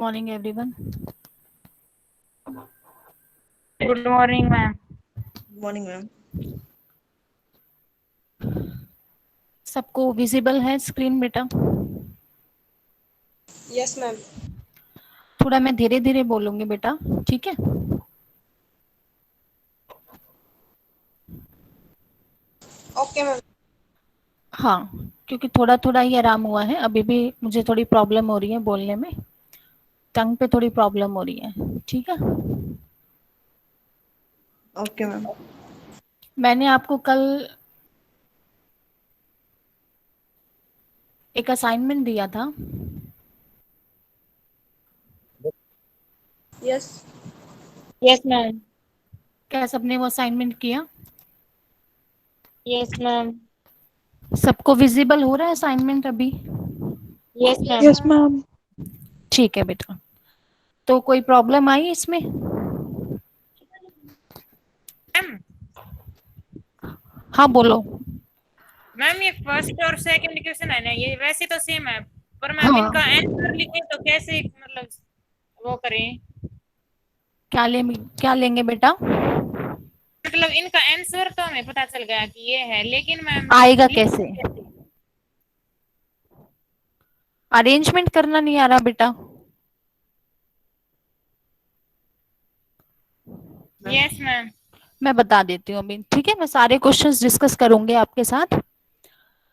Morning everyone. Good morning, ma'am. Good morning, ma'am. सबको visible है screen बेटा? Yes, ma'am. थोड़ा मैं धीरे धीरे बोलूंगी बेटा, ठीक है? Okay, ma'am. हाँ, क्योंकि थोड़ा थोड़ा ही आराम हुआ है, अभी भी मुझे थोड़ी प्रॉब्लम हो रही है बोलने में, टंग पे थोड़ी प्रॉब्लम हो रही है, ठीक है? Okay, ma'am. मैंने आपको कल एक असाइनमेंट दिया था। Yes. Yes, ma'am. क्या सबने वो असाइनमेंट किया? Yes, ma'am. सबको विजिबल हो रहा है असाइनमेंट अभी? Yes, ma'am. Yes, ma'am. ठीक है बेटा। तो कोई प्रॉब्लम आई इसमें? मैम हाँ बोलो। मैम ये फर्स्ट और सेकंड क्वेश्चन है ना, ये वैसे तो सेम है, पर मैम हाँ, इनका आंसर लिखे तो कैसे मतलब वो करें? क्या लेंगे बेटा? मतलब इनका आंसर तो हमें पता चल गया कि ये है, लेकिन मैम आएगा लिखें कैसे? कैसे? अरेंजमेंट करना नहीं आ रहा बेटा? Yes ma'am. मैं बता देती हूँ अभी, ठीक है? मैं सारे क्वेश्चंस डिस्कस करूंगी आपके साथ,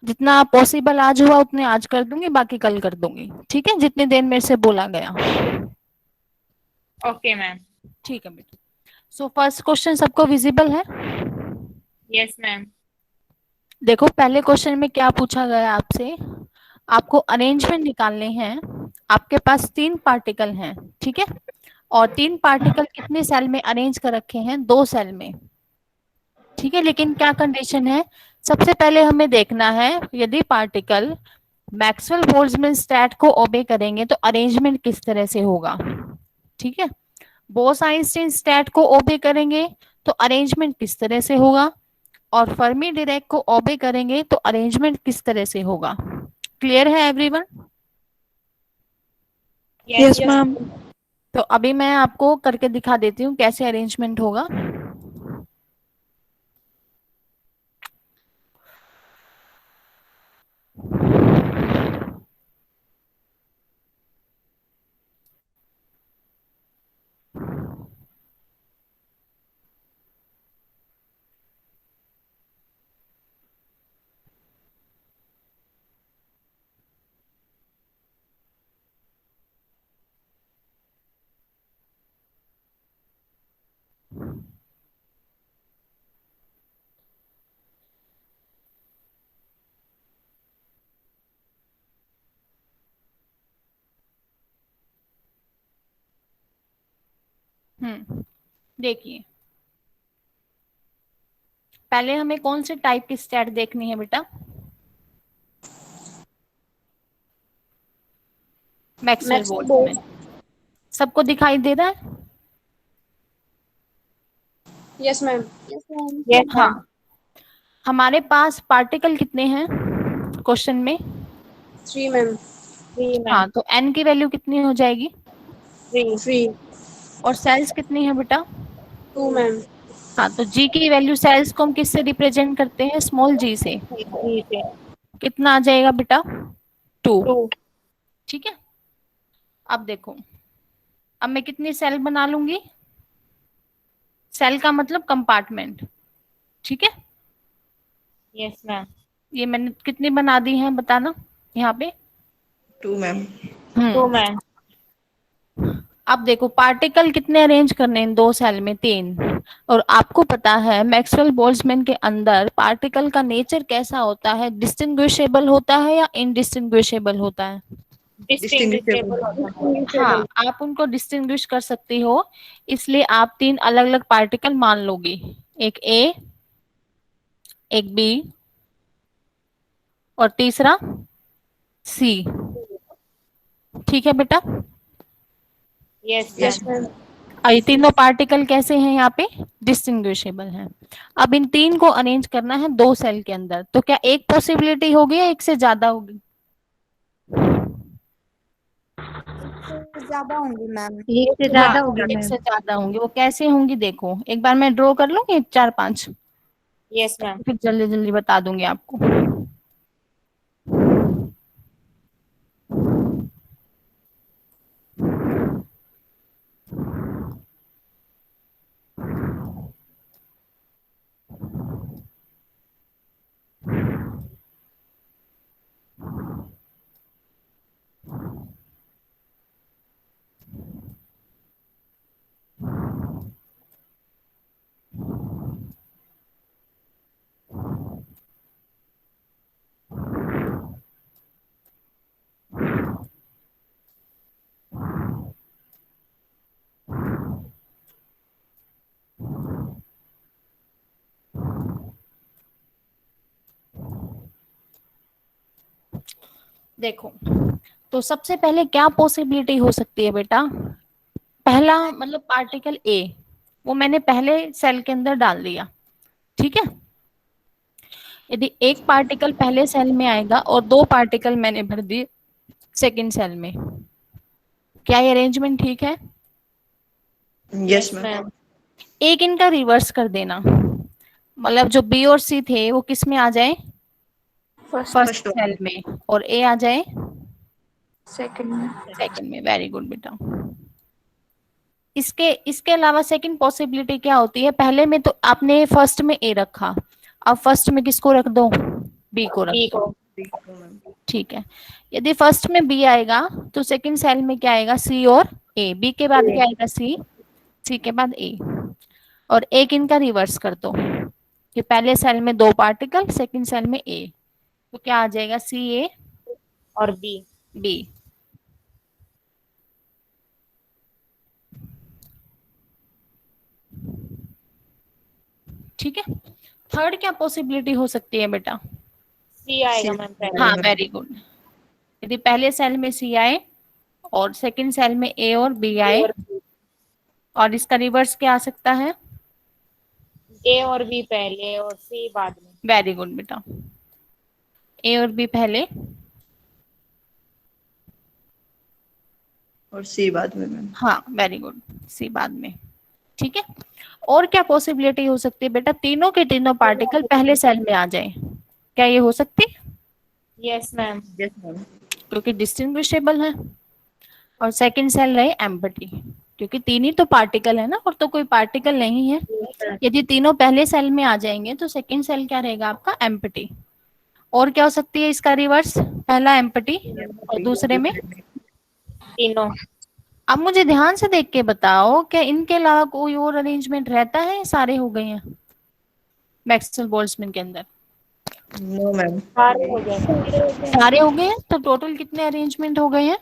जितना पॉसिबल आज हुआ उतने आज कर दूंगी, बाकी कल कर दूंगी, ठीक है? जितनी देर मेरे से बोला गया। Okay ma'am. ठीक है बेटा। सो फर्स्ट क्वेश्चन सबको विजिबल है? Yes ma'am. देखो पहले क्वेश्चन में क्या पूछा गया आपसे, आपको अरेंजमेंट निकालने हैं। आपके पास 3 पार्टिकल हैं, ठीक है? और 3 पार्टिकल कितने सेल में अरेंज कर रखे हैं? 2 सेल में, ठीक है? लेकिन क्या कंडीशन है, सबसे पहले हमें देखना है यदि पार्टिकल मैक्सवेल बोल्ट्जमैन स्टैट को ओबे करेंगे तो अरेंजमेंट किस तरह से होगा, ठीक है? बोस-आइंस्टीन स्टैट को ओबे करेंगे तो अरेंजमेंट किस तरह से होगा, और फर्मी डिराक को ओबे करेंगे तो अरेंजमेंट किस तरह से होगा? क्लियर है एवरीवन? Yes Yes, ma'am. तो अभी मैं आपको करके दिखा देती हूँ कैसे अरेंजमेंट होगा। देखिए, पहले हमें कौन से टाइप की स्टैट देखनी है बेटा? मैक्सवेल Maxwell बोल्ट्ज में। Bolt. सबको दिखाई दे रहा है? Yes, ma'am. Yes ma'am. Yes हाँ। मैम। हमारे पास पार्टिकल कितने हैं क्वेश्चन में? 3, ma'am. Three ma'am. हाँ, तो n की वैल्यू कितनी हो जाएगी? थ्री। 3. और सेल्स कितनी है बेटा? 2, ma'am. हाँ, तो g की वैल्यू, सेल्स को हम किससे रिप्रेजेंट करते हैं? स्मॉल g से। थ्री से। कितना आ जाएगा बेटा? 2। टू। ठीक है, अब देखो, अब मैं कितनी सेल बना लूंगी? सेल का मतलब कंपार्टमेंट, ठीक है? Yes ma'am. ये मैंने कितनी बना दी है बताना यहाँ पे? 2, ma'am. Two hmm. मैम। अब देखो पार्टिकल कितने अरेंज करने हैं? 2 सेल में 3। और आपको पता है मैक्सवेल बोल्ट्जमैन के अंदर पार्टिकल का नेचर कैसा होता है? डिस्टिंग्विशेबल होता है या इनडिस्टिंग्विशेबल होता है? Distinguishable Distinguishable. होता है। हाँ, आप उनको डिस्टिंग्विश कर सकती हो, इसलिए आप 3 अलग-अलग पार्टिकल मान लोगी, एक ए, एक बी, और तीसरा सी। ठीक है बेटा? Yes Yes, ma'am. ma'am. और ये तीनों पार्टिकल कैसे हैं? यहाँ पे डिस्टिंग्विशेबल हैं। अब इन 3 को अरेंज करना है 2 सेल के अंदर, तो क्या एक पॉसिबिलिटी होगी या एक से ज्यादा होगी? से ज्यादा होंगी मैम। एक से ज्यादा होगी एक मैम। से ज्यादा होंगी। वो कैसे होंगी देखो, एक बार मैं ड्रॉ कर लूंगी 4-5, यस मैम। फिर जल्दी जल्दी बता दूंगी आपको। देखो, तो सबसे पहले क्या पॉसिबिलिटी हो सकती है बेटा? पहला मतलब पार्टिकल ए, वो मैंने पहले सेल के अंदर डाल दिया, ठीक है। यदि एक पार्टिकल पहले सेल में आएगा और 2 पार्टिकल मैंने भर दिए सेकंड सेल में, क्या ये अरेंजमेंट ठीक है? Yes ma'am. एक इनका रिवर्स कर देना, मतलब जो बी और सी थे वो किस में आ जाए? फर्स्ट सेल में, और ए आ जाए सेकंड में। सेकंड में। वेरी गुड बेटा। इसके इसके अलावा सेकंड पॉसिबिलिटी क्या होती है? पहले में तो आपने फर्स्ट में ए रखा, अब फर्स्ट में किसको रख दो? बी को रख बी दो, को। ठीक है। यदि फर्स्ट में बी आएगा तो सेकंड सेल में क्या आएगा? सी और ए। बी के बाद क्या आएगा? सी। सी के बाद ए। और एक इनका रिवर्स कर दो कि पहले सेल में 2 पार्टिकल, सेकंड सेल में ए, तो क्या आ जाएगा? सी ए और बी। बी। ठीक है। थर्ड क्या पॉसिबिलिटी हो सकती है बेटा? सी आएगा मैम पहले। हाँ, वेरी गुड। यदि पहले सेल में सी आए और सेकंड सेल में ए और बी आए, और इसका रिवर्स क्या आ सकता है? ए और बी पहले और सी बाद में। वेरी गुड बेटा। ए और बी पहले और सी बाद में मैम। हाँ, वेरी गुड, सी बाद में, ठीक है। और क्या पॉसिबिलिटी हो सकती है बेटा? तीनों के तीनों पार्टिकल पहले सेल में आ जाए, क्या ये हो सकती है? Yes ma'am. Yes ma'am. क्योंकि डिस्टिंग्विशेबल है, और सेकंड सेल रहे एम्प्टी, क्योंकि तीन ही तो पार्टिकल है ना, और तो कोई पार्टिकल नहीं है। यदि तीनों पहले सेल में आ जाएंगे तो सेकंड सेल क्या रहेगा आपका? एम्प्टी। और क्या हो सकती है इसका रिवर्स? पहला एम्प्टी और दूसरे में? तीनों। अब मुझे ध्यान से देख के बताओ, क्या इनके अलावा कोई और अरेंजमेंट रहता है? सारे हो गए हैं मैक्सवेल बोल्ट्जमैन के अंदर? No ma'am. सारे हो गए। सारे हो गए हैं, तो टोटल कितने अरेंजमेंट हो गए हैं?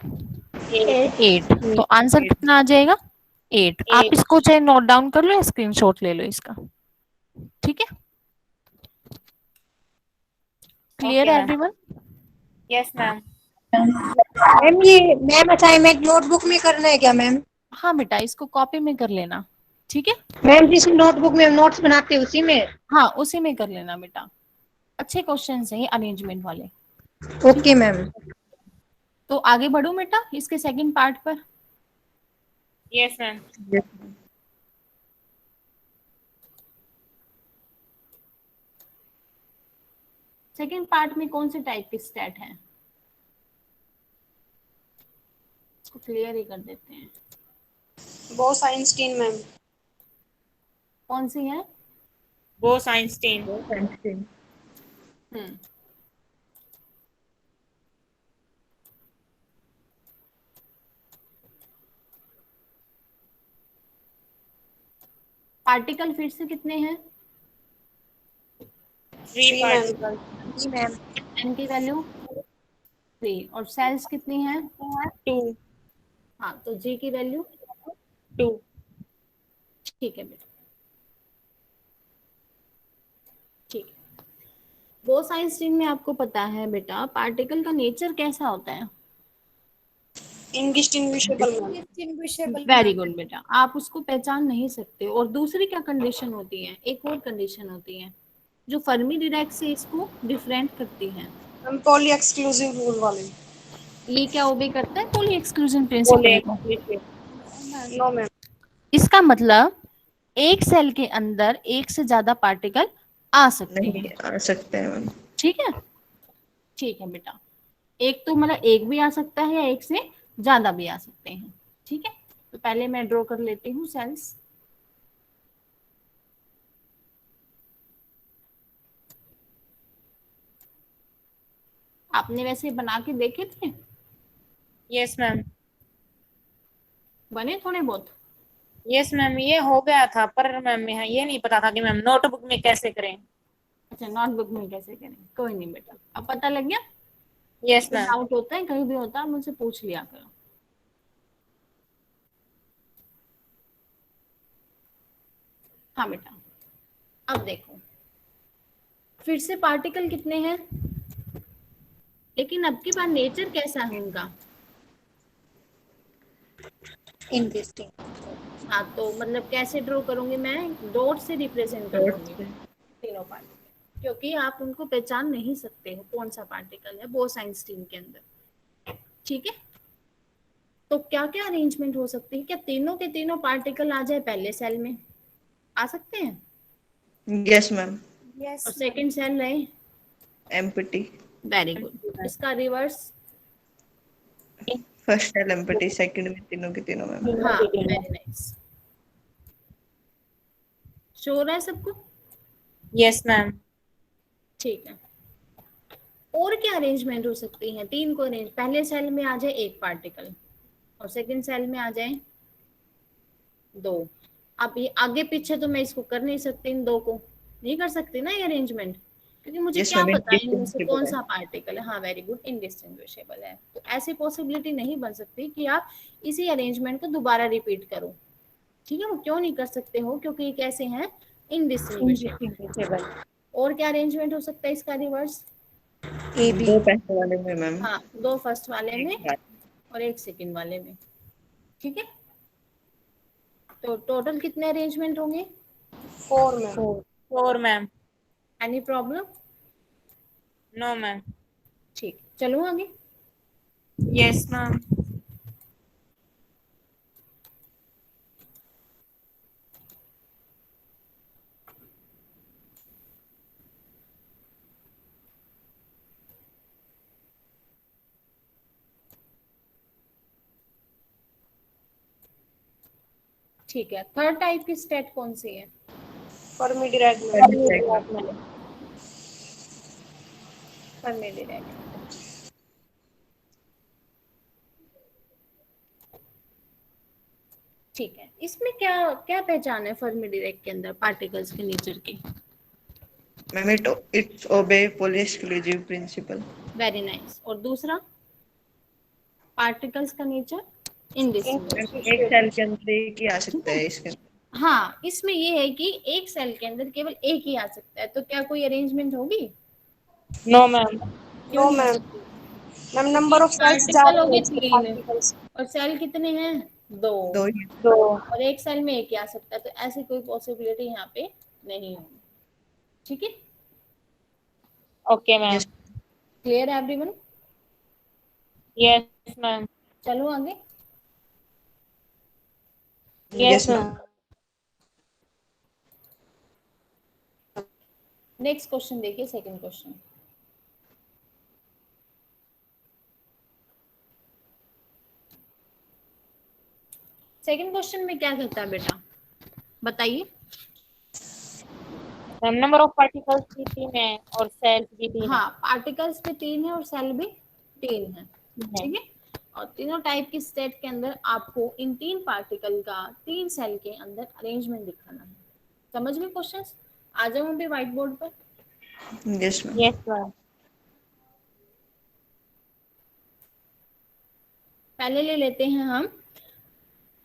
8। तो आंसर कितना आ जाएगा? 8। आप इसको चाहे नोट डाउन कर लो या स्क्रीनशॉट ले लो इसका, ठीक है। क्लियर है एवरीवन? Yes ma'am. मैम ये मैम असाइनमेंट नोटबुक में करना है क्या मैम? हाँ बेटा, इसको कॉपी में कर लेना, ठीक है। मैम जिस नोटबुक में हम नोट्स बनाते हैं उसी में? हाँ, उसी में कर लेना बेटा। अच्छे क्वेश्चन है ये अरेंजमेंट वाले। Okay ma'am. तो आगे बढ़ो बेटा इसके सेकंड पार्ट पर। Yes ma'am. सेकंड पार्ट में कौन से टाइप के स्टेट हैं? इसको क्लियर ही कर देते हैं। Bose Einstein ma'am. कौन सी है? बोस आइंस्टीन। हम्म पार्टिकल फिर से कितने हैं? 3 पार्टिकल। मैम एन की वैल्यू 3, और सेल्स कितनी हैं? 2। हाँ, तो जी की वैल्यू 2। ठीक है बेटा, ठीक है। बोस आइंस्टीन में आपको पता है बेटा पार्टिकल का नेचर कैसा होता है? Indistinguishable ma'am. वेरी गुड बेटा, आप उसको पहचान नहीं सकते। और दूसरी क्या कंडीशन होती है? एक और कंडीशन होती है जो फर्मी डिराक से इसको डिफरेंट करती है। हम पॉली एक्सक्लूसिव रूल वाले। ये क्या ओबे करता है पोली एक्सक्लूजन प्रिंसिपल को? No ma'am. इसका मतलब एक सेल के अंदर एक से ज्यादा पार्टिकल आ सकते नहीं हैं, आ सकते हैं मैम। ठीक है? ठीक है बेटा, एक तो मतलब एक भी आ सकता है या एक से ज्यादा भी आ सकते हैं, ठीक है? तो पहले मैं ड्रॉ कर लेती हूँ सेल्स। आपने वैसे बना के देखे थे? Yes ma'am. बने थोड़े बहुत? यस मैम, ये हो गया था, पर मैम यहाँ ये नहीं पता था कि मैम नोटबुक में कैसे करें। अच्छा, नोटबुक में कैसे करें? कोई नहीं बेटा, अब पता लग गया। यस कोई मैम। डाउट होता है कहीं भी होता है मुझसे पूछ लिया करो। हाँ बेटा, अब देखो फिर से पार्टिकल कितने हैं, लेकिन अब की बार नेचर कैसा है उनका? इंटरेस्टिंग। हाँ, तो मतलब कैसे ड्रॉ करूंगी मैं? डॉट से रिप्रेजेंट कर डॉट दूंगी से। तीनों पार्टिकल, क्योंकि आप उनको पहचान नहीं सकते हो कौन सा पार्टिकल है बोसाइंस्टीन के अंदर, ठीक है? तो क्या क्या अरेंजमेंट हो सकती है? क्या तीनों के तीनों पार्टिकल आ जाए पहले सेल में? आ सकते हैं? Yes ma'am. और सेकंड सेल रहे? एम्प्टी। Very good. इसका reverse? First cell empty, second में तीनों के तीनों मैम। हाँ, वेरी नाइस। शो हो रहा है सबको? Yes ma'am. ठीक है। और क्या अरेंजमेंट हो सकती है? तीन को अरेंज, पहले सेल में आ जाए एक पार्टिकल और सेकंड सेल में आ जाए दो। अब ये आगे पीछे तो मैं इसको कर नहीं सकती, इन दो को नहीं कर सकती ना ये अरेंजमेंट, क्योंकि मुझे यस क्या मैम, पता इनमें से कौन इंडिस्टिंग्विशेबल है। सा पार्टिकल है। हाँ, वेरी गुड, इंडिस्टिंग्विशेबल है। तो ऐसी पॉसिबिलिटी नहीं बन सकती कि आप इसी अरेंजमेंट को दोबारा रिपीट करो, ठीक है? वो क्यों नहीं कर सकते हो? क्योंकि ये कैसे हैं? इंडिस्टिंग्विशेबल। और क्या अरेंजमेंट हो सकता है इसका रिवर्स? A B. दो पैसे वाले में मैम। हाँ, दो फर्स्ट वाले एक में बार। और एक सेकंड वाले में, ठीक है? तो टोटल कितने अरेंजमेंट होंगे? 4 ma'am. Four ma'am. Any problem? No ma'am. ठीक, चलो आगे। Yes ma'am. ठीक है, थर्ड टाइप की स्टेट कौन सी है? Fermi Dirac ma'am. Fermi Dirac. ठीक है, इसमें क्या क्या पहचान है फर्मी डिराक के अंदर पार्टिकल्स के नेचर की? Ma'am it's obey Pauli exclusive principle. Very nice. और दूसरा पार्टिकल्स का नेचर? इनडिस्टिंग्विशेबल। एक सेल के अंदर एक ही आ सकता है इसके अंदर। हाँ, इसमें ये है कि एक सेल के अंदर केवल एक ही आ सकता है, तो क्या कोई अरेंजमेंट होगी? No ma'am. क्यों नो नहीं हो मैम। सकती? मैम क्योंकि नंबर ऑफ सेल्स पार्टिकल ज्यादा हो गए होते हैं तीन पार्टिकल्स। और सेल कितने हैं? दो। दो ही। दो। और एक सेल में एक ही आ सकता है, तो ऐसी कोई पॉसिबिलिटी यहाँ पे नहीं होगी, ठीक है? Okay ma'am. यस। क्लियर है एवरीवन? Yes ma'am. चलो आगे। Yes yes ma'am. Ma'am. Next question देखिए, सेकंड क्वेश्चन। सेकंड क्वेश्चन में क्या कहता है बेटा, बताइए। मैम नंबर ऑफ पार्टिकल्स भी तीन है और सेल्स भी तीन हाँ, पार्टिकल्स भी तीन है और सेल भी तीन है, है। ठीक है? और तीनों टाइप की स्टेट के अंदर आपको इन तीन पार्टिकल का तीन सेल के अंदर अरेंजमेंट दिखाना है। समझ गए क्वेश्चंस? आ जाओ अभी व्हाइट बोर्ड पर। Yes ma'am. Yes ma'am. पहले ले लेते हैं हम।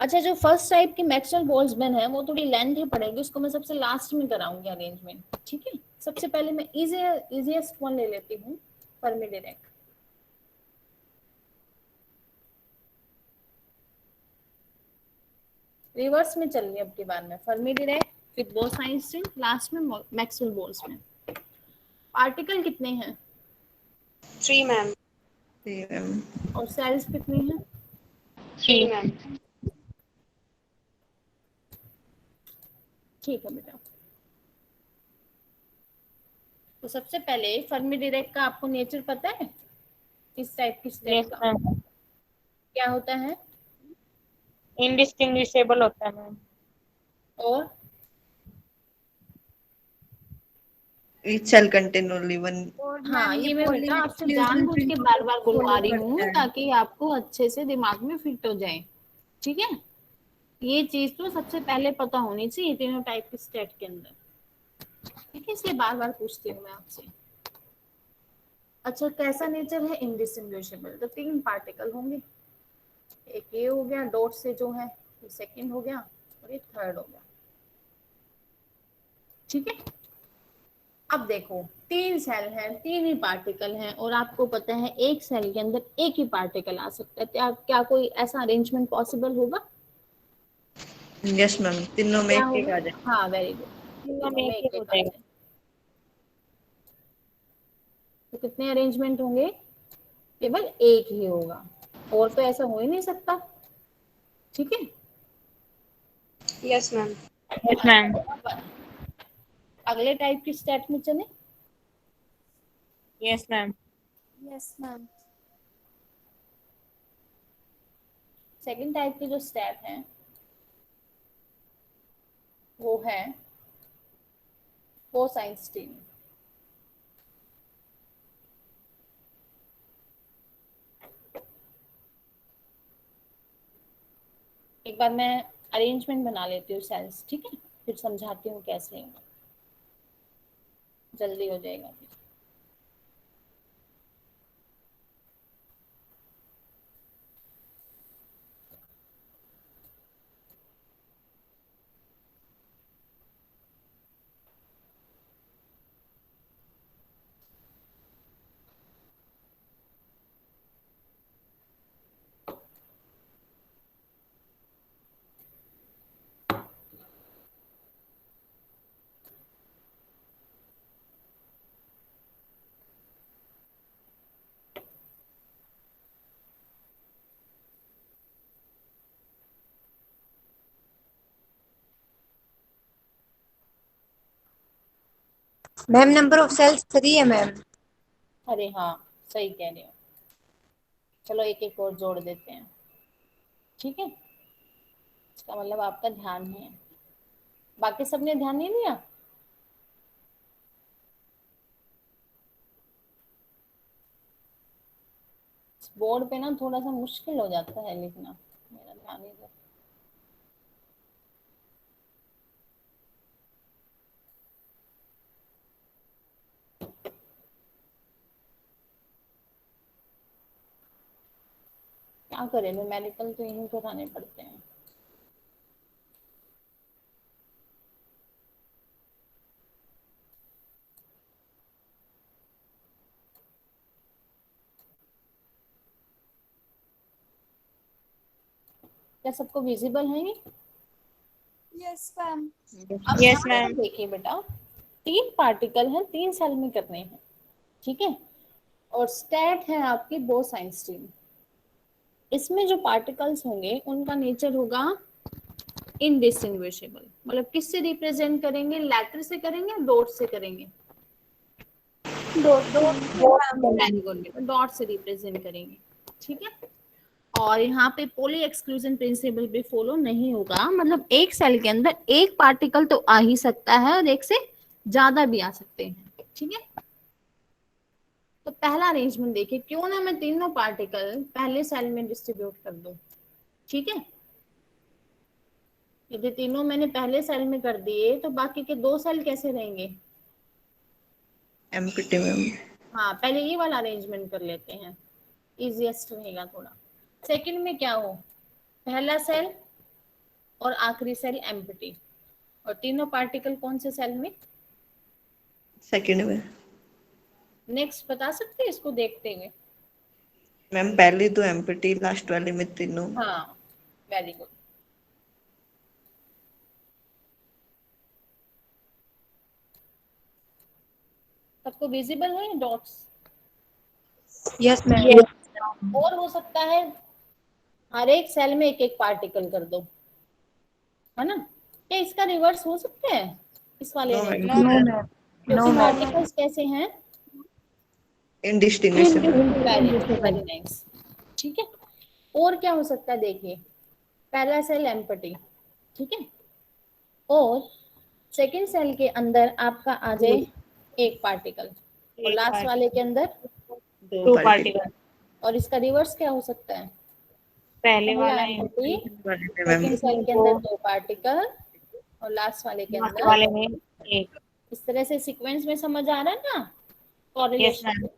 अच्छा, जो फर्स्ट टाइप की मैक्सवेल बोल्ट्जमैन है वो थोड़ी लेंथी पड़ेगी, उसको मैं सबसे लास्ट में कराऊंगी अरेंजमेंट, ठीक है? सबसे पहले मैं इजीएस्ट वन ले लेती हूँ, फर्मी डिराक। रिवर्स में चल रही है अब की बार में, फर्मी डिराक फिर बोस-आइंस्टीन, लास्ट में मैक्सवेल बोल्ट्जमैन। पार्टिकल कितने हैं? 3 मैम। जी मैम। और सेल्स कितनी है? 3 मैम। ठीक है बेटा। तो सबसे पहले फर्मी डिराक का आपको नेचर पता है, किस टाइप की स्टेट यस का मैम। क्या होता है? इंडिस्टिंग्विशेबल होता है मैम। और Each cell contain only one. और हाँ, मैम ये ये मैं बेटा पॉली आपसे एक्सक्लूजन जानबूझ के बार प्रिंसिपल बार बुलवा फॉलो रही करता हूँ है। ताकि आपको अच्छे से दिमाग में फिट हो जाए। ठीक है, ये चीज तो सबसे पहले पता होनी चाहिए तीनों टाइप की स्टेट के अंदर। ठीक है, इसलिए बार बार पूछती हूँ मैं आपसे। अच्छा, कैसा नेचर है? इंडिस्टिंग्विशेबल। तो 3 पार्टिकल होंगे, एक ये हो गया डॉट से जो है, ये सेकंड हो गया और ये थर्ड हो गया। ठीक है, अब देखो 3 सेल हैं, 3 ही पार्टिकल हैं और आपको पता है एक सेल के अंदर एक ही पार्टिकल आ सकता है। क्या कोई ऐसा अरेंजमेंट पॉसिबल होगा? यस मैम, तीनों में क्या एक एक होगा? आ जाए। हाँ, वेरी गुड। तीनों तीनों में में एक ही एक हो एक आ जाएगा। जाए। तो कितने अरेंजमेंट होंगे? केवल एक ही होगा, और तो ऐसा हो ही नहीं सकता। ठीक है, यस मैम। Yes ma'am. अब अगले टाइप की स्टेट में चले। Yes ma'am. Yes ma'am. Second type की जो स्टेप है वो है फोसाइस्टीन। एक बार मैं अरेंजमेंट बना लेती हूँ सेल्स, ठीक है, फिर समझाती हूँ कैसे होगा, जल्दी हो जाएगा फिर। मैम नंबर ऑफ सेल्स 3 है मैम। अरे हाँ, सही कह रहे हो। चलो एक एक और जोड़ देते हैं। ठीक है, इसका मतलब आपका ध्यान है, बाकी सबने ध्यान नहीं दिया। बोर्ड पे ना थोड़ा सा मुश्किल हो जाता है लिखना, मेरा ध्यान इधर। क्या करें, न्यूमेरिकल तो यही कराने पड़ते हैं। क्या सबको विजिबल है ये? Yes ma'am. अब यस ध्यान से मैम। देखिए बेटा, 3 पार्टिकल हैं, 3 सेल में करने हैं। ठीक है, और स्टेट है आपकी बोसाइंस्टीन। इसमें जो पार्टिकल्स होंगे उनका नेचर होगा इनडिस्टिंग्विशेबल। मतलब किससे रिप्रेजेंट करेंगे? लेटर से करेंगे, डॉट से करेंगे? वेरी गुड बेटा, डॉट से रिप्रेजेंट करेंगे। ठीक है, और यहाँ पे पोली एक्सक्लूजन प्रिंसिपल भी फॉलो नहीं होगा। मतलब एक सेल के अंदर एक पार्टिकल तो आ ही सकता है और एक से ज्यादा भी आ सकते हैं। ठीक है, तो पहला अरेंजमेंट देखिए, क्यों ना मैं तीनों पार्टिकल पहले सेल में डिस्ट्रीब्यूट कर दूं। ठीक है, यदि तीनों मैंने पहले सेल में कर दिए तो बाकी के 2 सेल कैसे रहेंगे? Empty ma'am. हाँ, पहले ये वाला अरेंजमेंट कर लेते हैं, इजिएस्ट रहेगा थोड़ा। सेकंड में क्या हो, पहला सेल और आखिरी सेल एम्प्टी, और तीनों पार्टिकल कौन से सेल में? सेकंड में। नेक्स्ट बता सकते हैं इसको देखते हुए? मैम पहली तो एम्प्टी, लास्ट वाले में तीनों। हाँ, वेरी गुड। सबको विजिबल है डॉट्स? Yes ma'am. यस और हो सकता है हर एक सेल में एक एक पार्टिकल कर दो, है ना। क्या इसका रिवर्स हो सकता है इस वाले no arrange ma'am, no no ma'am. Ma'am. No क्योंकि मैम। पार्टिकल्स कैसे हैं, इंडिस्टिंग्विशेबल। वेरी वेरी नाइस, ठीक है। और क्या हो सकता है देखिए, पहला सेल एम्प्टी, ठीक है, और सेकंड सेल के अंदर आपका आ जाए एक पार्टिकल, और एक लास्ट वाले के पार्टिकल, अंदर, दो टू पार्टिकल। पार्टिकल। और इसका रिवर्स क्या हो सकता है, पहले पहला वाला एम्प्टी, मैम सेकंड सेल के अंदर दो पार्टिकल, और लास्ट वाले के लास्ट अंदर, वाले में एक। इस तरह से सीक्वेंस में समझ आ रहा है ना, yes correlation. Ma'am.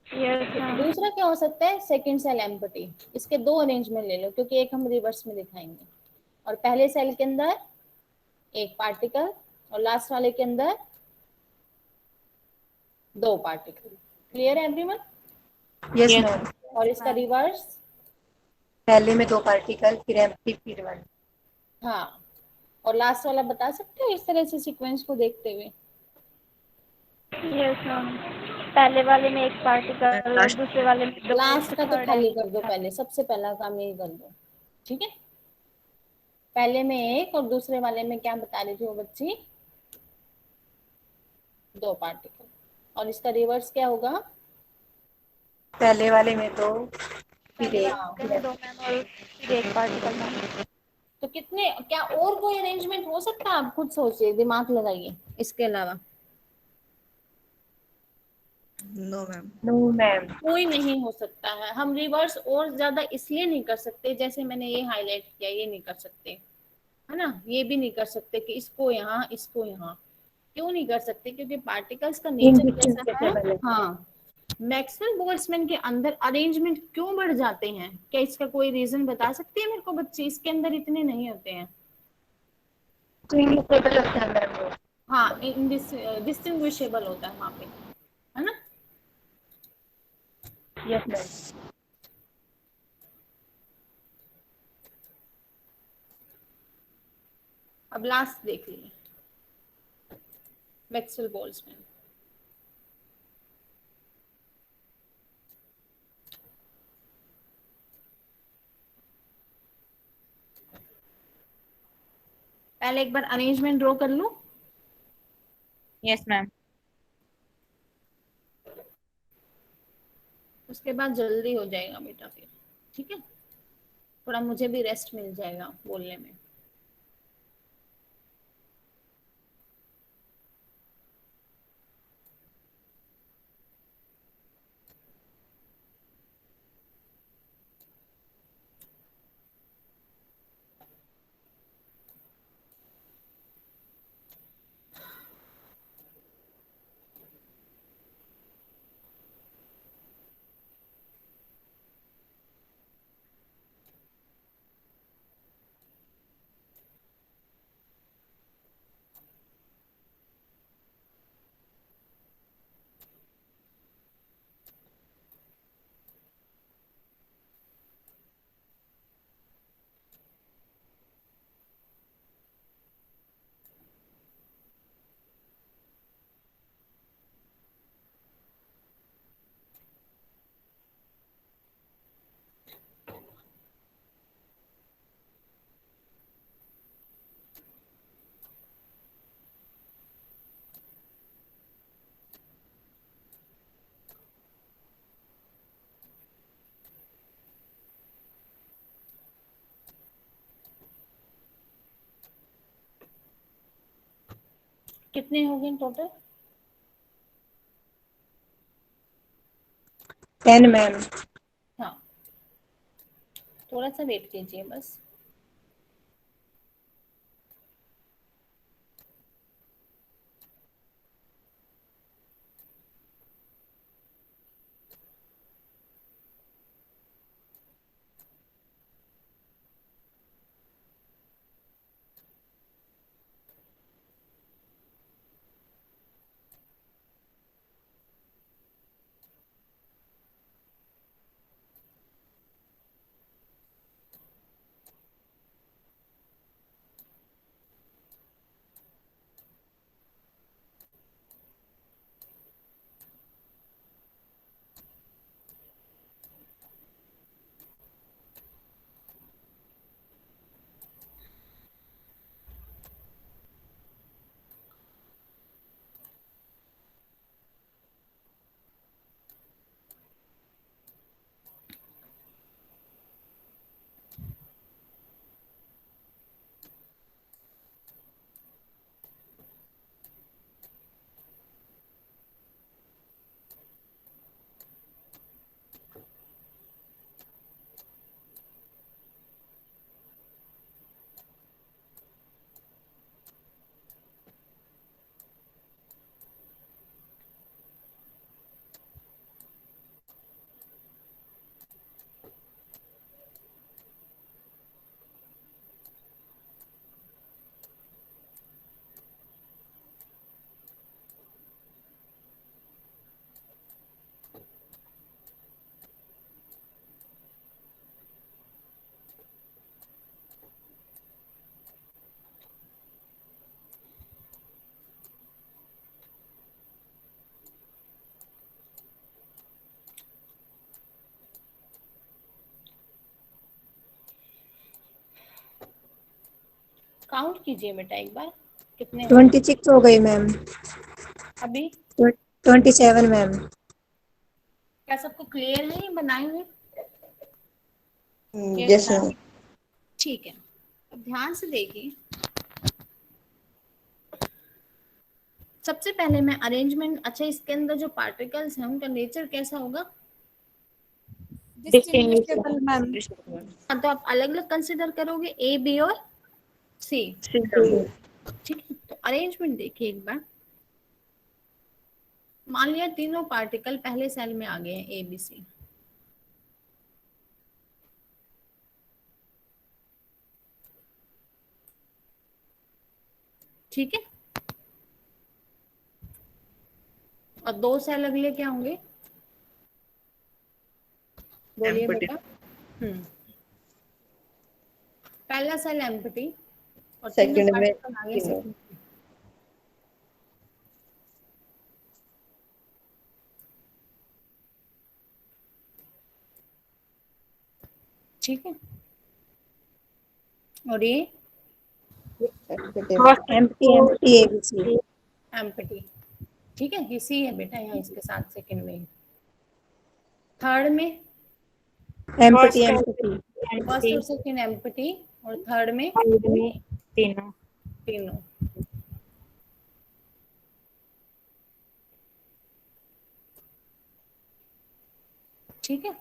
Yes ma'am. दूसरा क्या हो सकता है, सेकंड सेल एम्प्टी, इसके दो अरेंजमेंट ले लो क्योंकि एक हम रिवर्स में दिखाएंगे, और पहले सेल के अंदर एक पार्टिकल, और लास्ट वाले के अंदर दो पार्टिकल। क्लियर है एवरीवन। Yes yes ma'am. और इसका रिवर्स, पहले में दो पार्टिकल, फिर एम्प्टी, फिर वन। हाँ, और लास्ट वाला बता सकते हो इस तरह से सीक्वेंस को देखते हुए। यस मैम, पहले वाले में एक पार्टिकल और लास्ट। दूसरे वाले में दो, लास्ट का तो थर्ड खाली एंड कर दो, पहले सबसे पहला काम यही कर दो, ठीक है। पहले में एक और दूसरे वाले में क्या बता रही थी वो बच्ची, दो पार्टिकल, और इसका रिवर्स क्या होगा, पहले वाले में दो, फिर पहले एक, वाले फिर में दो एम्प्टी। मैम और फिर एक पार्टिकल मैम। तो कितने, क्या और कोई अरेंजमेंट हो सकता है, आप खुद सोचिए, दिमाग लगाइए इसके अलावा। No ma'am. No ma'am. कोई नहीं हो सकता है। हम रिवर्स और ज्यादा इसलिए नहीं कर सकते, जैसे मैंने ये हाईलाइट किया, ये नहीं कर सकते, है ना, ये भी नहीं कर सकते कि इसको यहाँ इसको यहाँ। क्यों नहीं कर सकते, क्योंकि पार्टिकल्स का नेचर कैसा है। इनडिस्टिंग्विशेबल है। हाँ, मैक्सवेल बोल्ट्जमैन के अंदर अरेंजमेंट क्यों बढ़ जाते हैं, क्या इसका कोई रीजन बता सकती है मेरे को बच्चे, इसके अंदर इतने नहीं होते हैं। तो इनडिस्टिंग्विशेबल होता है मैम वो। हाँ, डिस्टिंग्विशेबल होता है वहां पे, है ना। Yes ma'am. अब लास्ट देख लीजिए, मैक्सवेल बोल्ट्जमैन। पहले एक बार अरेंजमेंट ड्रॉ कर लूं, यस मैम। उसके बाद जल्दी हो जाएगा बेटा फिर, ठीक है, थोड़ा मुझे भी रेस्ट मिल जाएगा बोलने में। कितने हो गए टोटल, 10 मैम। हाँ, थोड़ा सा वेट कीजिए बस। काउंट कीजिए बेटा एक बार कितने हुए 26 हो गई मैम। अभी। 27 मैम। क्या सबको क्लियर है ये बनाए हुए? Yes ma'am. ठीक है, अब ध्यान से देखिए। सबसे पहले मैं अरेंजमेंट, अच्छा इसके अंदर जो पार्टिकल्स हैं उनका नेचर कैसा होगा? Distinguishable ma'am. हाँ, तो आप अलग अलग कंसिडर करोगे ए बी और सी। ठीक है, तो अरेंजमेंट देखिए एक बार। मान लिया तीनों पार्टिकल पहले सेल में आ गए हैं ए बी सी। ठीक है, और दो सेल अगले क्या होंगे? बोलिए एम्प्टी। बेटा। पहला सेल एम्प्टी और तीनों सेकंड में पार्टिकल आगे तीनों। सेकंड। ठीक है, और ये एम्प्टी एम्प्टी एबीसी। एम्प्टी। ठीक है, ये सी है बेटा यहाँ इसके साथ सेकंड में। थर्ड में एम्प्टी एम्प्टी। फर्स्ट और सेकंड एम्प्टी और थर्ड में तीनों। तीनों। ठीक है,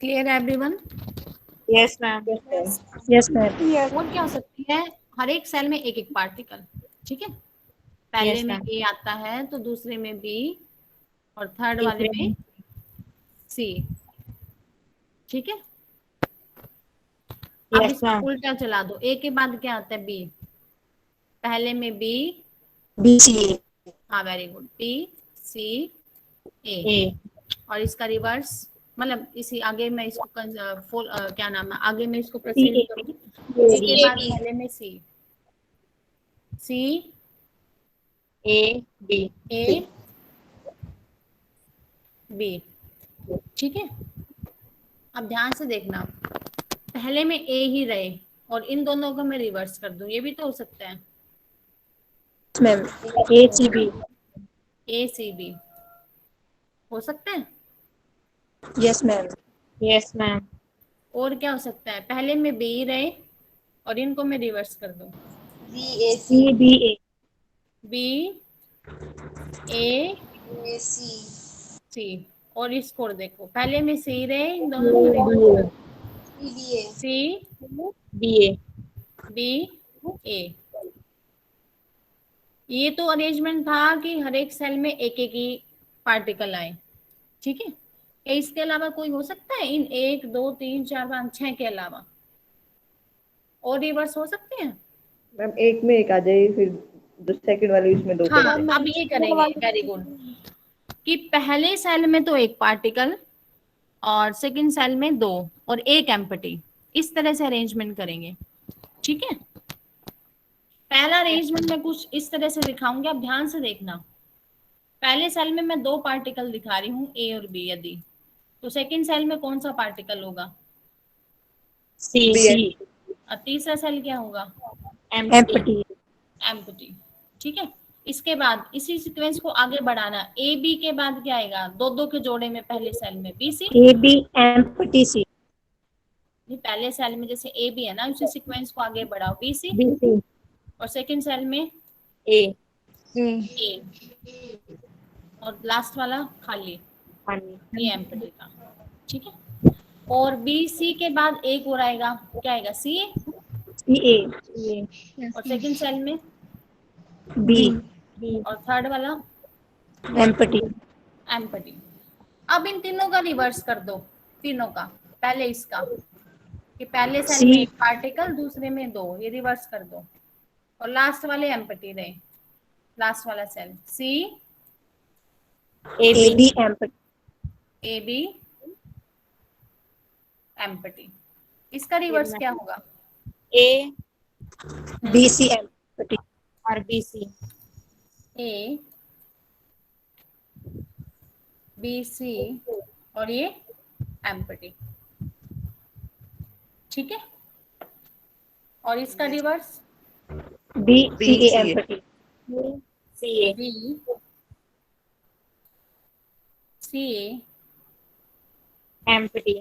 क्लियर है everyone? Yes ma'am. Yes ma'am. और क्या हो सकती है? हर एक सेल में एक एक पार्टिकल। ठीक है, पहले Yes, में ma'am. ए आता है तो दूसरे में बी और थर्ड वाले तीसरे में में सी। ठीक है, अब यस मैम। इसको उल्टा चला दो, ए के बाद क्या आता है? बी। पहले में बी, बीसी। हाँ वेरी गुड, बी सी ए। ए और इसका रिवर्स, मतलब इसी आगे मैं इसको क्या नाम है, आगे मैं इसको प्रोसीड करूँ। ए के बाद पहले में सी, सी ए बी ए बी। ठीक है, अब ध्यान से देखना, पहले में ए ही रहे और इन दोनों को मैं रिवर्स कर दूं, ये भी तो हो सकता है। Ma'am ACB. A C B हो सकता है। Yes ma'am. Yes ma'am. और क्या हो सकता है? पहले में बी रहे और इनको मैं रिवर्स कर दूं, सी बी ए। बी ए सी। और इसको देखो, पहले में सी रहे, इन दोनों को रिवर्स कर दो, सी बी ए। बी ए। ये तो अरेंजमेंट था कि हर एक सेल में एक एक ही पार्टिकल आए। ठीक है, क्या इसके अलावा कोई हो सकता है इन 1 2 3 4 5 6 के अलावा? और रिवर्स हो सकते हैं? मैम एक में एक आ जाए फिर सेकंड वाले इसमें दो हाँ, करते हैं। अब ये करेंगे वेरी गुड, कि पहले सेल में तो एक पार्टिकल और सेकंड सेल में दो और एक एम्प्टी, इस तरह से अरेंजमेंट करेंगे। ठीक है, पहला अरेंजमेंट मैं कुछ इस तरह से दिखाऊंगी, आप ध्यान से देखना। पहले सेल में मैं दो पार्टिकल दिखा रही हूँ ए और बी, यदि तो सेकंड सेल में कौन सा पार्टिकल होगा? सी बी सी और तीसरा सेल क्या होगा? एम्प्टी। एम्प्टी। ठीक है, इसके बाद इसी सीक्वेंस को आगे बढ़ाना, ए बी के बाद क्या आएगा? दो दो के जोड़े में पहले सेल में B C. A B empty C. पहले सेल में जैसे ए बी है ना, उसी सीक्वेंस को आगे बढ़ाओ, बी सी। बी सी और सेकंड सेल में ए ए, और लास्ट वाला खाली, ये एम्प्टी का। ठीक है, और बी सी के बाद एक और आएगा, क्या आएगा? सी। सी ए। और सेकंड सेल में बी और थर्ड वाला एम्प्टी। एम्प्टी। अब इन तीनों का रिवर्स कर दो, तीनों का, पहले इसका कि पहले सेल में सी एक पार्टिकल, दूसरे में दो, ये रिवर्स कर दो। और लास्ट वाले एम्प्टी रहे, लास्ट वाला cell C A B empty. A B empty. इसका रिवर्स क्या होगा? A B C empty. और B C A B C और ये एम्प्टी। ठीक है, और इसका reverse B C A BCA empty CA B C A. empty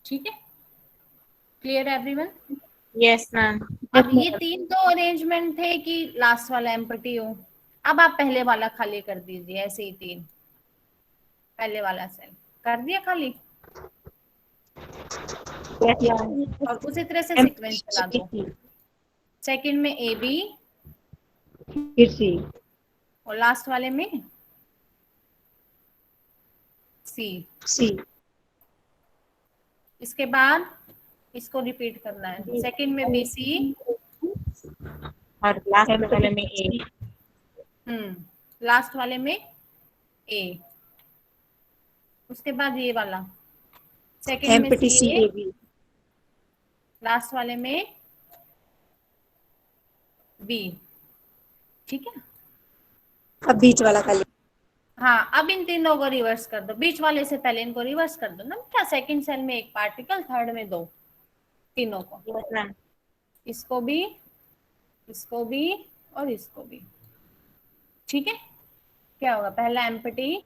ठीक है, क्लियर एवरीवन। yes ma'am अब ये तीन तो अरेंजमेंट थे कि लास्ट वाला एम्प्टी हो। अब आप पहले वाला खाली कर दीजिए, ऐसे ही तीन, पहले वाला सेल कर दिया खाली और उसी तरह से सीक्वेंस चला दो। सेकंड में ए बी फिर सी और लास्ट वाले में सी। सी इसके बाद इसको रिपीट करना है, सेकंड में बी सी, और लास्ट वाले में A लास्ट वाले में ए। उसके बाद ये वाला सेकंड में एम्पटी सी सी ए ए, बी लास्ट वाले में बी। ठीक है, अब बीच वाला खाली हाँ अब इन तीनों को रिवर्स कर दो, बीच वाले से पहले इनको रिवर्स कर दो ना क्या। सेकंड सेल में एक पार्टिकल, थर्ड में दो, तीनों को, yes ma'am इसको भी और इसको भी। ठीक है, क्या होगा, पहला एम्प्टी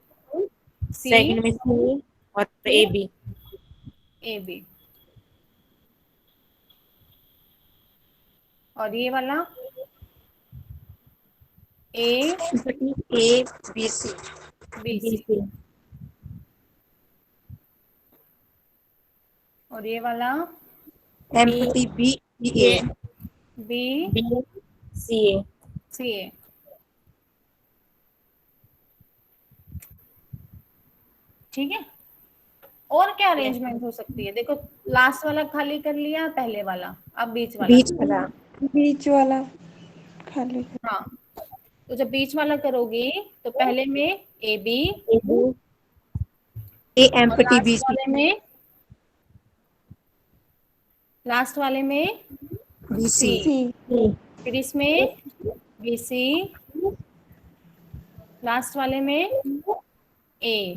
सी second में C और AB ए बी, और ये वाला A empty A B C B C, BC और ये वाला empty B C A B CA C A. ठीक है, और क्या अरेंजमेंट हो सकती है, देखो लास्ट वाला खाली कर लिया, पहले वाला, अब बीच वाला। बीच वाला खाली हाँ, तो जब बीच वाला करोगी तो पहले में ए बी ए और एम्पटी बी लास्ट वाले में सी सी, सी फिर इसमें बी सी, लास्ट वाले में ए,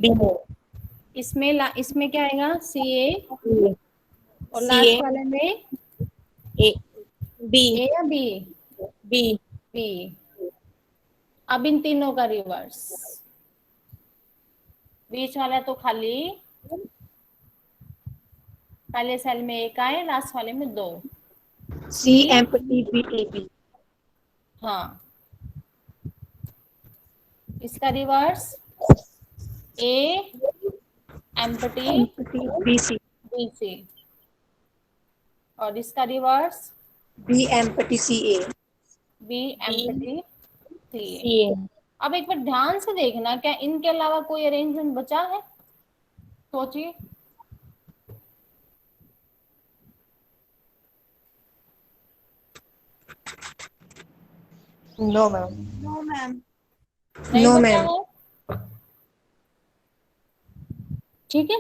इसमें क्या आएगा सी ए, और लास्ट वाले में A B ए या बी B बी। अब इन तीनों का रिवर्स, बीच वाला तो खाली, पहले सेल में एक आए, लास्ट वाले में दो। C empty B A B हाँ, इसका reverse A empty B C B C, और इसका reverse B empty C A B empty C A. CA अब एक बार ध्यान से देखना, क्या इनके अलावा कोई अरेंजमेंट बचा है, सोचिए। नो मैम नहीं नो बचा मैम है। ठीक है,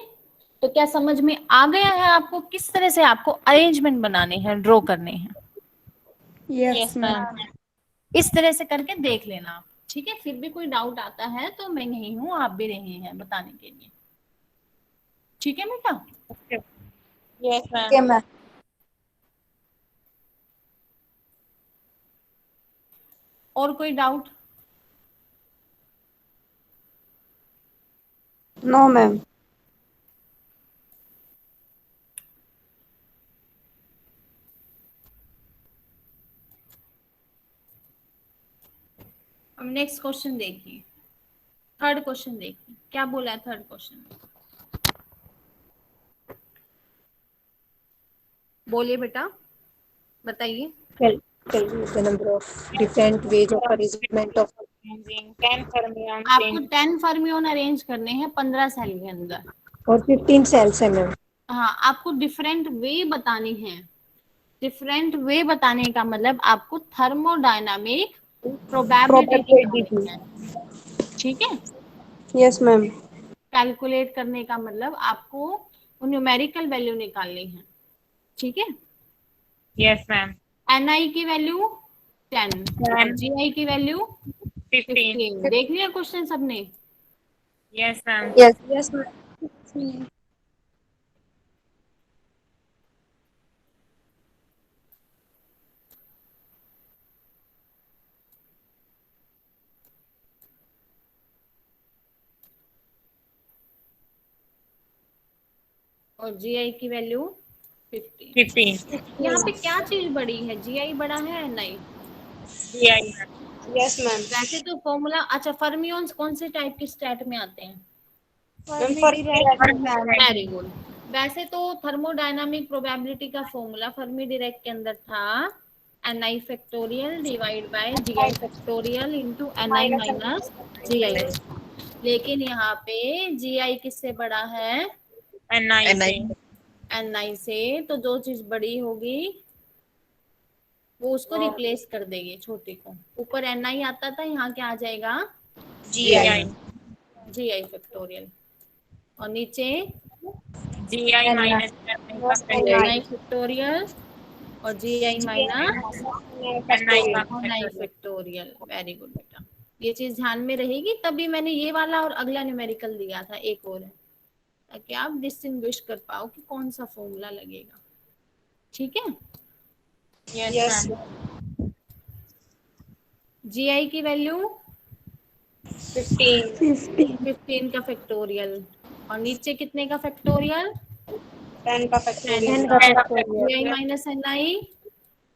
तो क्या समझ में आ गया है आपको किस तरह से आपको अरेंजमेंट बनाने हैं, ड्रॉ करने हैं। यस मैम इस तरह से करके देख लेना आप। ठीक है, फिर भी कोई डाउट आता है तो मैं यही हूँ, आप भी रही हैं बताने के लिए। ठीक है बेटा, yes ma'am और कोई डाउट। नो मैम अब नेक्स्ट क्वेश्चन देखिए, थर्ड क्वेश्चन देखिए क्या बोला है थर्ड क्वेश्चन में। बोलिए बेटा, बताइए। the number of different ways of arrangement of 10 fermions आपको 10 फर्मियोन अरेंज करने हैं 15 सेल के अंदर। और 15 सेल्स है मैम। हाँ, आपको डिफरेंट वे बताने हैं। डिफरेंट वे बताने का मतलब आपको थर्मोडायनामिक प्रोबेबिलिटी निकालनी है। ठीक है, यस मैम कैलकुलेट करने का मतलब आपको न्यूमेरिकल वैल्यू निकालनी है। ठीक है, yes ma'am NI की वैल्यू 10 और GI की वैल्यू 15। देख लिया क्वेश्चन सबने। yes ma'am यस मैम और GI की वैल्यू 15। 15। यहाँ पे क्या चीज बड़ी है, GI बड़ा है नहीं? GI yes ma'am. वैसे तो फॉर्मूला, अच्छा फर्मियंस कौन से टाइप के स्टेट में आते हैं? Ma'am very good. वैसे तो थर्मोडायनामिक प्रोबेबिलिटी का फॉर्मूला फर्मी डायरेक्ट के अंदर था Ni factorial divide by Gi factorial into Ni minus Gi, लेकिन यहाँ पे Gi किससे बड़ा है? NI से। Ni से। तो जो चीज बड़ी होगी वो उसको रिप्लेस कर देगी छोटी को। ऊपर Ni आता था, यहाँ क्या आ जाएगा? GI Gi factorial. और नीचे GI माइनस Ni फैक्टोरियल और GI minus Ni factorial. Very good बेटा, ये चीज ध्यान में रहेगी, तभी मैंने ये वाला और अगला न्यूमेरिकल दिया था एक और है, ताकि आप डिस्टिंग्विश कर पाओ कि कौन सा फॉर्मूला लगेगा। ठीक है। यस GI की वैल्यू 15 का फैक्टोरियल और नीचे कितने का फैक्टोरियल? 10 का 10 का। GI माइनस Ni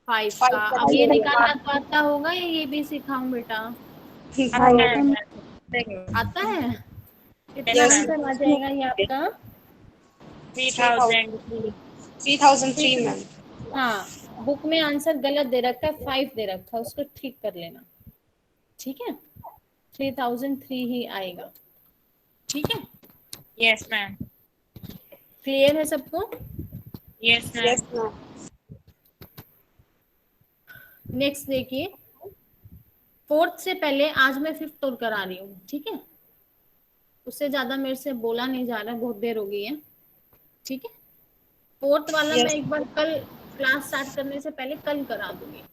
5 का। अब ये निकालना तो आता होगा या ये भी सिखाऊं बेटा? आता है? कितना आंसर आ जाएगा ये आपका? 3003 मैम। हाँ, बुक में आंसर गलत दे रखा है, 5 दे रखा है, उसको ठीक कर लेना। ठीक है, 3003 ही आएगा। ठीक है, यस मैम। क्लियर है सबको? Yes ma'am. नेक्स्ट देखिए, फोर्थ से पहले आज मैं फिफ्थ और करा रही हूँ। ठीक है, उससे ज्यादा मेरे से बोला नहीं जा रहा, बहुत देर हो गई है। ठीक है, फोर्थ वाला मैं एक बार कल क्लास स्टार्ट करने से पहले कल करा दूंगी,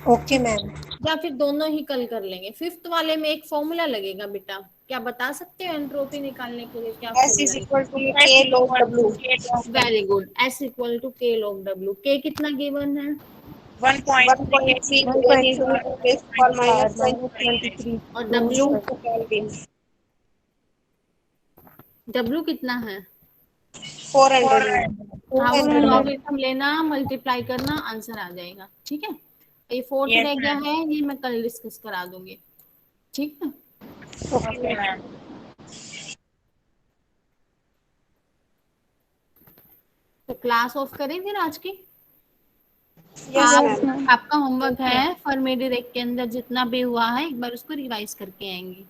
ओके मैम। या फिर दोनों ही कल कर लेंगे। फिफ्थ वाले में एक फॉर्मूला लगेगा बेटा, क्या बता सकते हो एंट्रोपी निकालने के लिए क्या formula? K log W। Very good, S equal to K log W। K कितना गिवन है? 1.3 और W? W कितना है? 400। थाउजेंड लॉगरिथम लेना, मल्टीप्लाई करना, आंसर आ जाएगा। ठीक है, ये फोर्थ Yes, रह गया ma'am. है, ये मैं कल डिस्कस करा दूंगी। ठीक है, ओके मैम। तो क्लास ऑफ करें फिर आज की? Yes ma'am. आपका होमवर्क है फर्मी डायरेक्ट के अंदर जितना भी हुआ है एक बार उसको रिवाइज करके आएंगे।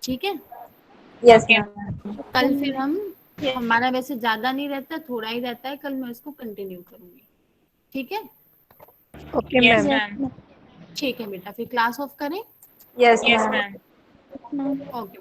ठीक है, यस कल फिर हमारा वैसे ज्यादा नहीं रहता, थोड़ा ही रहता है, कल मैं इसको कंटिन्यू करूंगी। ठीक है, ओके यस मैम। मैम। ठीक है बेटा, फिर क्लास ऑफ करें। Yes yes ma'am. Ma'am. Okay.